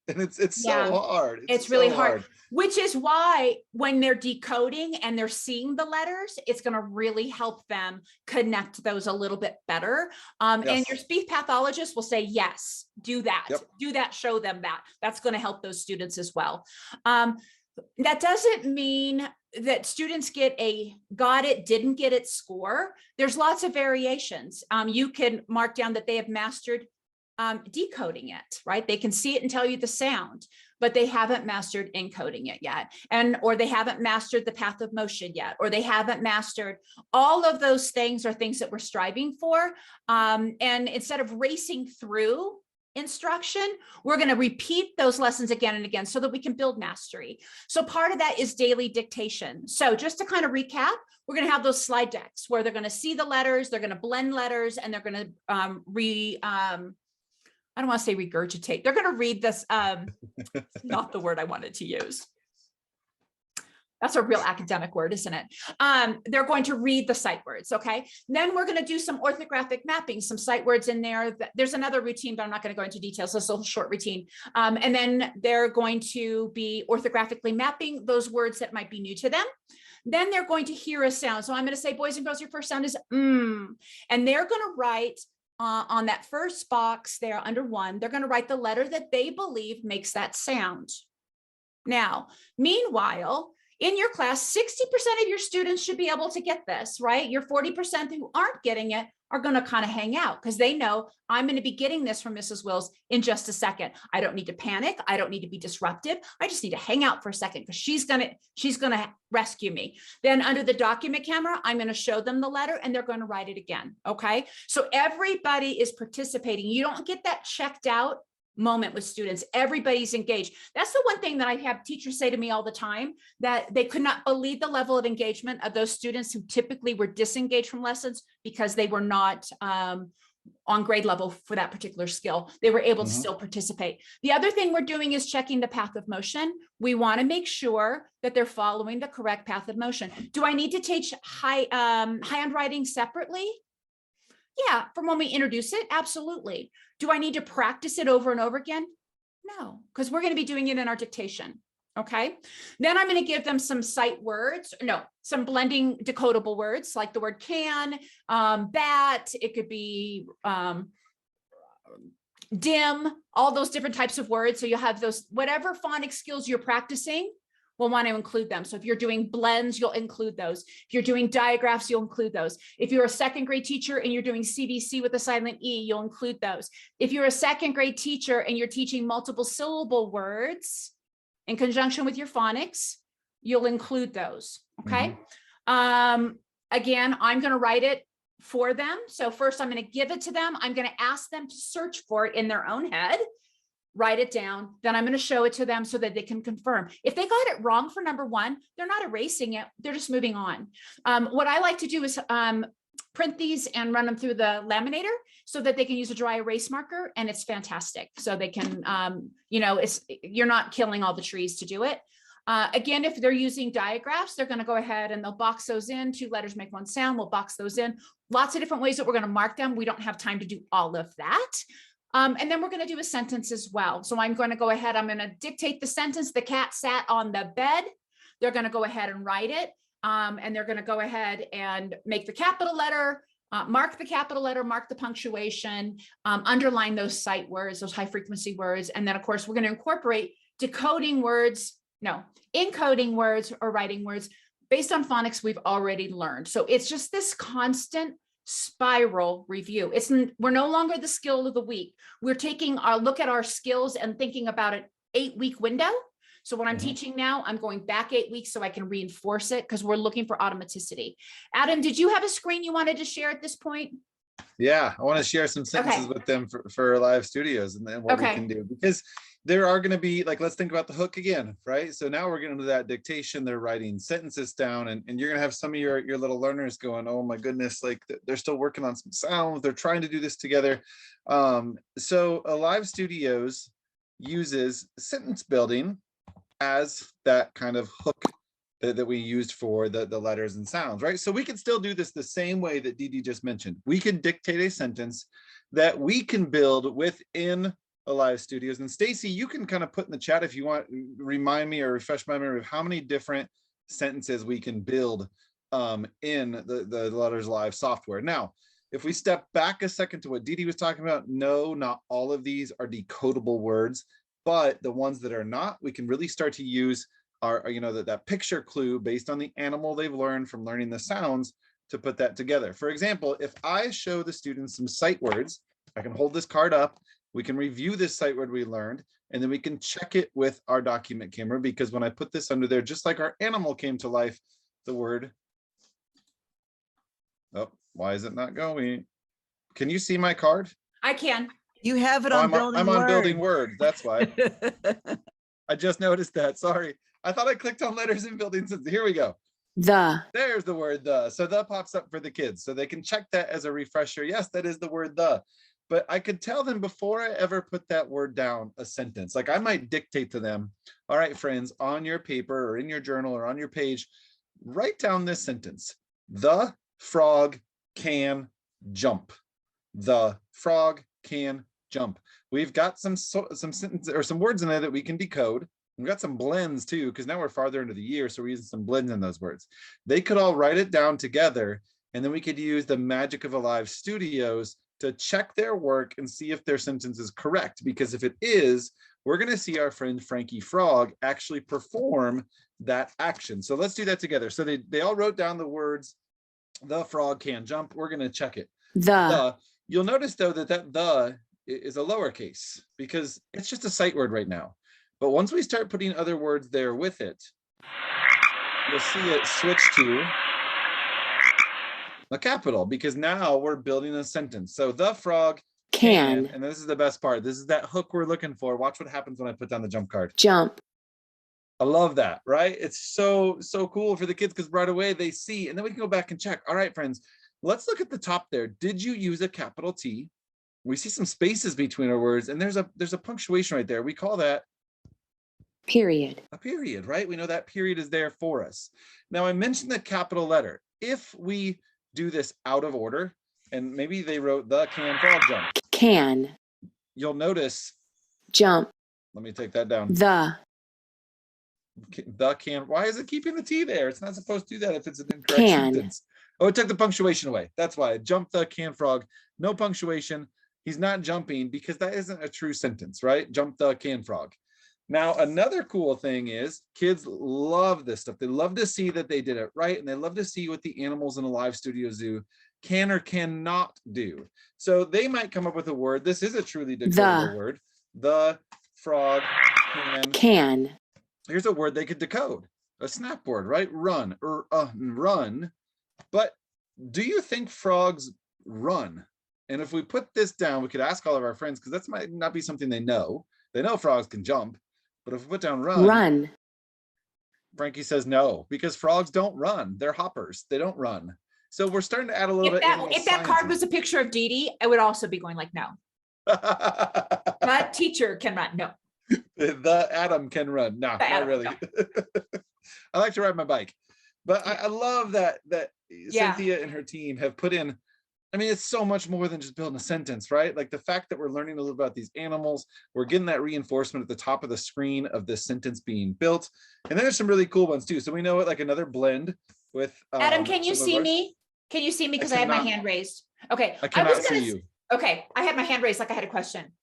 and it's Yeah. so hard. It's really hard. Which is why when they're decoding and they're seeing the letters, it's going to really help them connect those a little bit better. And Yes. your speech pathologist will say, yes, do that, Yep. do that, show them that. That's going to help those students as well. That doesn't mean that students get a got it, didn't get it score. There's lots of variations. You can mark down that they have mastered decoding it, right? They can see it and tell you the sound, but they haven't mastered encoding it yet. Or they haven't mastered the path of motion yet, or they haven't mastered all of those things are things that we're striving for. And instead of racing through instruction, we're going to repeat those lessons again and again so that we can build mastery. So part of that is daily dictation. So just to kind of recap, we're going to have those slide decks where they're going to see the letters, they're going to blend letters, and they're going to I don't want to say regurgitate. They're going to read this, not the word I wanted to use. That's a real academic word, isn't it? They're going to read the sight words, okay? Then we're going to do some orthographic mapping, some sight words in there. There's another routine, but I'm not going to go into details. So it's a short routine. And then they're going to be orthographically mapping those words that might be new to them. Then they're going to hear a sound. So I'm going to say, boys and girls, your first sound is and they're going to write on that first box there under 1, they're going to write the letter that they believe makes that sound. Now, meanwhile, in your class, 60% of your students should be able to get this, right? Your 40% who aren't getting it are going to kind of hang out because they know I'm going to be getting this from Mrs. Wills in just a second. I don't need to panic. I don't need to be disruptive. I just need to hang out for a second because she's going to rescue me. Then under the document camera, I'm going to show them the letter and they're going to write it again. Okay. So everybody is participating. You don't get that checked out moment with students. Everybody's engaged. That's the one thing that I have teachers say to me all the time, that they could not believe the level of engagement of those students who typically were disengaged from lessons because they were not on grade level for that particular skill. They were able to still participate. The other thing we're doing is checking the path of motion. We want to make sure that they're following the correct path of motion. Do I need to teach handwriting separately? Yeah, from when we introduce it, absolutely. Do I need to practice it over and over again? No, because we're going to be doing it in our dictation. Okay. Then I'm going to give them some sight words, some blending decodable words like the word can, bat, it could be dim, all those different types of words. So you'll have those, whatever phonics skills you're practicing, we'll want to include them. So if you're doing blends, you'll include those. If you're doing digraphs, you'll include those. If you're a second grade teacher and you're doing CVC with a silent E, you'll include those. If you're a second grade teacher and you're teaching multiple syllable words in conjunction with your phonics, you'll include those, okay? Again, I'm gonna write it for them. So first I'm gonna give it to them. I'm gonna ask them to search for it in their own head, write it down, then I'm going to show it to them so that they can confirm. If they got it wrong for number 1, they're not erasing it, they're just moving on. What I like to do is print these and run them through the laminator so that they can use a dry erase marker, and it's fantastic. So they can, you're not killing all the trees to do it. Again, if they're using digraphs, they're going to go ahead and they'll box those in. 2 letters make 1 sound. We'll box those in. Lots of different ways that we're going to mark them. We don't have time to do all of that. And then we're going to do a sentence as well. So I'm going to go ahead. I'm going to dictate the sentence. The cat sat on the bed. They're going to go ahead and write it. And they're going to go ahead and make the capital letter, mark the capital letter, mark the punctuation, underline those sight words, those high frequency words. And then of course, we're going to incorporate decoding words, encoding words or writing words based on phonics we've already learned. So it's just this constant spiral review. We're no longer the skill of the week. We're taking our look at our skills and thinking about it 8-week window. So what I'm Mhm. teaching now, I'm going back 8 weeks so I can reinforce it because we're looking for automaticity. Adam, did you have a screen you wanted to share at this point? Yeah, I want to share some sentences Okay. with them for live studios and then what we Okay. can do, because there are going to be, like, let's think about the hook again, right? So now we're getting to that dictation. They're writing sentences down, and you're going to have some of your little learners going, oh my goodness, like they're still working on some sounds. They're trying to do this together. So a live studios uses sentence building as that kind of hook that we used for the letters and sounds, right? So we can still do this the same way that Deedee just mentioned. We can dictate a sentence that we can build within a live studios. And Stacy, you can kind of put in the chat if you want, remind me or refresh my memory of how many different sentences we can build in the Letters Live software. Now, if we step back a second to what Deedee was talking about, no, not all of these are decodable words, but the ones that are not, we can really start to use are, you know, that picture clue based on the animal they've learned from learning the sounds to put that together. For example, if I show the students some sight words, I can hold this card up, we can review this sight word we learned, and then we can check it with our document camera, because when I put this under there, just like our animal came to life, the word, oh, why is it not going? Can you see my card? I can. You have it Oh, on building I'm on word. building words, that's why. I just noticed that, sorry. I thought I clicked on letters and building sentences. Here we go. There's the word the. So the pops up for the kids, so they can check that as a refresher. Yes, that is the word the. But I could tell them before I ever put that word down a sentence. Like I might dictate to them, all right, friends, on your paper or in your journal or on your page, write down this sentence. The frog can jump. The frog can jump. We've got some sentences or some words in there that we can decode. We've got some blends too, because now we're farther into the year, so we're using some blends in those words. They could all write it down together, and then we could use the magic of Alive Studios to check their work and see if their sentence is correct. Because if it is, we're going to see our friend Frankie Frog actually perform that action. So let's do that together. So they all wrote down the words, the frog can jump. We're going to check it. The. You'll notice though that the is a lowercase because it's just a sight word right now. But once we start putting other words there with it, you'll see it switch to a capital, because now we're building a sentence. So the frog can, and this is the best part. This is that hook we're looking for. Watch what happens when I put down the jump card. Jump. I love that, right? It's so cool for the kids because right away they see, and then we can go back and check. All right, friends, let's look at the top there. Did you use a capital T? We see some spaces between our words, and there's a punctuation right there. We call that Period. a period, right? We know that period is there for us. Now I mentioned the capital letter. If we do this out of order, and maybe they wrote the can frog jump. Can. You'll notice. Jump. Let me take that down. The can. Why is it keeping the T there? It's not supposed to do that if it's an incorrect Can. sentence. Oh, it took the punctuation away. That's why. Jump the can frog. No punctuation. He's not jumping because that isn't a true sentence, right? Jump the can frog. Now, another cool thing is kids love this stuff. They love to see that they did it right, and they love to see what the animals in a live studio zoo can or cannot do. So they might come up with a word. This is a truly decodable word. The frog can. Here's a word they could decode. A snap word, right? Run or run. But do you think frogs run? And if we put this down, we could ask all of our friends, because that might not be something they know. They know frogs can jump. But if we put down run, Frankie says no, because frogs don't run. They're hoppers. They don't run. So we're starting to add a little bit. If that card was a picture of Deedee, I would also be going like, no. That teacher can run. No. The Adam can run. No, not really. No. I like to ride my bike. But I love that Cynthia and her team have put in. I mean, it's so much more than just building a sentence, right? Like the fact that we're learning a little about these animals, we're getting that reinforcement at the top of the screen of this sentence being built. And then there's some really cool ones too. So we know it, like another blend with Adam, can you see me? Can you see me? Because I have my hand raised. Okay. I cannot see you. Okay. I had my hand raised like I had a question.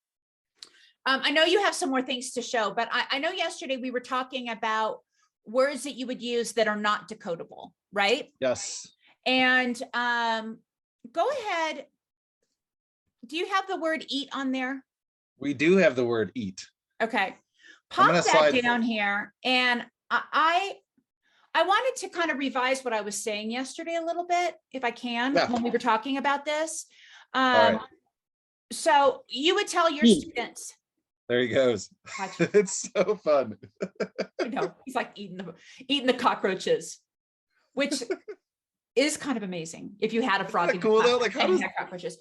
I know you have some more things to show, but I know yesterday we were talking about words that you would use that are not decodable, right? Yes. And go ahead. Do you have the word eat on there? We do have the word eat. Okay. pop gonna that slide down here. And I wanted to kind of revise what I was saying yesterday a little bit, if I can, Yeah. when we were talking about this. right. So you would tell your Eat. students, There he goes. Watch. It's so fun. you know, he's like eating the cockroaches, which is kind of amazing if you had a frog that in your cool, though? class Like, how and you does- had cockroaches.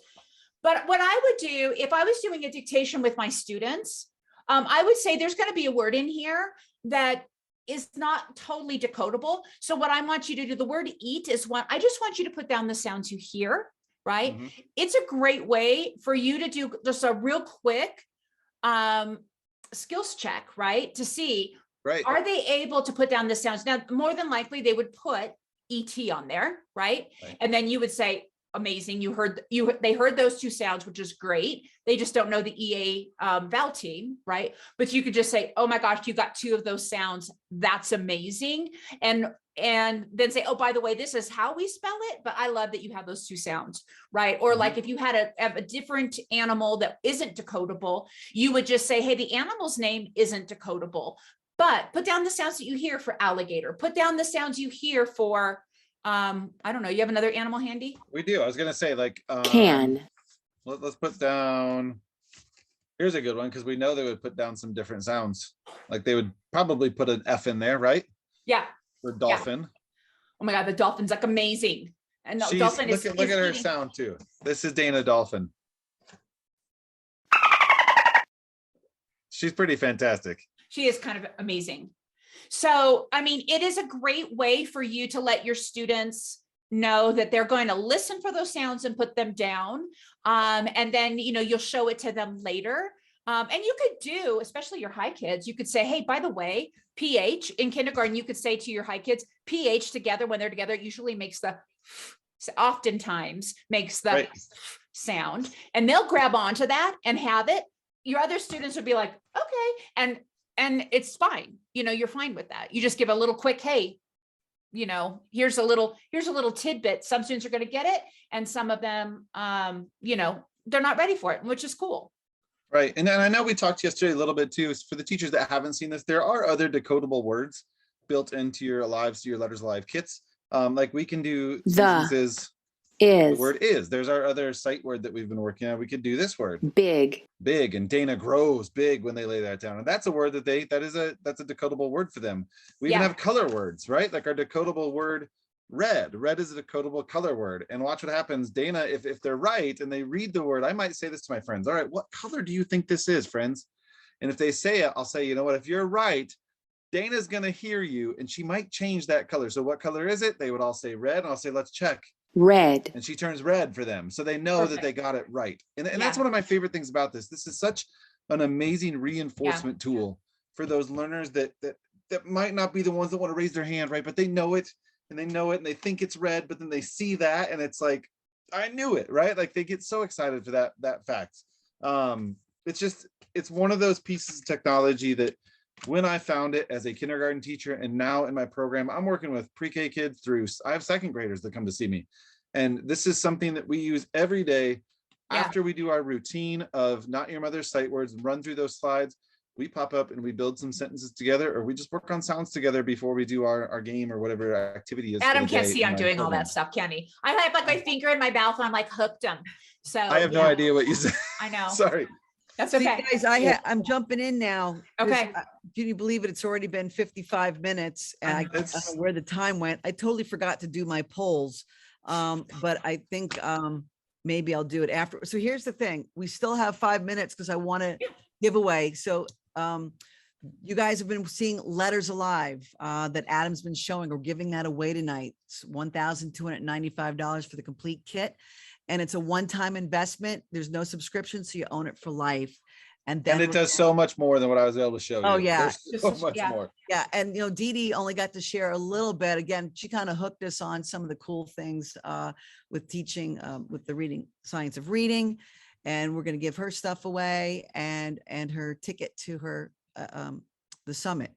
But what I would do if I was doing a dictation with my students, I would say there's going to be a word in here that is not totally decodable. So what I want you to do, the word eat is one, I just want you to put down the sounds you hear, right? Mhm. It's a great way for you to do just a real quick skills check, right? To see, Right. are they able to put down the sounds? Now, more than likely they would put ET on there, right? Right. And then you would say, amazing, they heard those two sounds, which is great. They just don't know the EA vowel team, right? But you could just say, oh my gosh, you got two of those sounds. That's amazing. And then say, oh, by the way, this is how we spell it, but I love that you have those two sounds, right? Or like if you had a different animal that isn't decodable, you would just say, hey, the animal's name isn't decodable, but put down the sounds that you hear for alligator, put down the sounds you hear for, I don't know, you have another animal handy? We do. I was gonna say, like, Can. let's put down, here's a good one, because we know they would put down some different sounds. Like they would probably put an F in there, right? Yeah. For dolphin. Oh my God, the dolphin's like amazing. And the She's, dolphin look at her eating. sound too. This is Dana Dolphin. She's pretty fantastic. She is kind of amazing. So, I mean, it is a great way for you to let your students know that they're going to listen for those sounds and put them down. And then, you'll show it to them later. And you could do, especially your high kids, you could say, hey, by the way, PH in kindergarten, you could say to your high kids, PH together, when they're together, it usually makes oftentimes makes the Right. sound, and they'll grab onto that and have it. Your other students would be like, okay. And it's fine. You're fine with that. You just give a little quick, hey, here's a little tidbit. Some students are going to get it. And some of them, they're not ready for it, which is cool. Right. And then I know we talked yesterday a little bit too, for the teachers that haven't seen this, there are other decodable words built into your Letters Alive kits. Like we can do sentences. The Is. word is. There's our other sight word that we've been working on. We could do this word. Big. Big. And Dana grows big when they lay that down. And that's a word that's a decodable word for them. We even have color words, right? Like our decodable word red. Red is a decodable color word. And watch what happens. Dana, if they're right and they read the word, I might say this to my friends. All right, what color do you think this is, friends? And if they say it, I'll say, you know what, if you're right, Dana's gonna hear you and she might change that color. So what color is it? They would all say red. And I'll say, let's check. Red. And she turns red for them. So they know that they got it right. And that's one of my favorite things about this. This is such an amazing reinforcement tool for those learners that might not be the ones that want to raise their hand, right? But they know it and they think it's red, but then they see that and it's like, I knew it, right? Like they get so excited for that fact. It's one of those pieces of technology that when I found it as a kindergarten teacher, and now in my program, I'm working with pre-K kids I have second graders that come to see me. And this is something that we use every day after we do our routine of not your mother's sight words and run through those slides. We pop up and we build some sentences together, or we just work on sounds together before we do our game or whatever activity is. Adam can't see I'm doing all that stuff, can he? I have like my finger in my mouth and I'm like hooked him. So I have no idea what you said. I know. Sorry. That's See, okay. guys, I'm jumping in now. Okay. Can you believe it? It's already been 55 minutes and I don't know where the time went. I totally forgot to do my polls. But I think maybe I'll do it after. So here's the thing. We still have 5 minutes because I want to give away. So you guys have been seeing Letters Alive that Adam's been showing. We're giving that away tonight. It's $1,295 for the complete kit. And it's a one-time investment. There's no subscription, so you own it for life. And then it does so much more than what I was able to show you. Oh, yeah. There's so much more. Yeah. And, Deedee only got to share a little bit. Again, she kind of hooked us on some of the cool things with teaching with the science of reading. And we're going to give her stuff away and her ticket to her, the summit.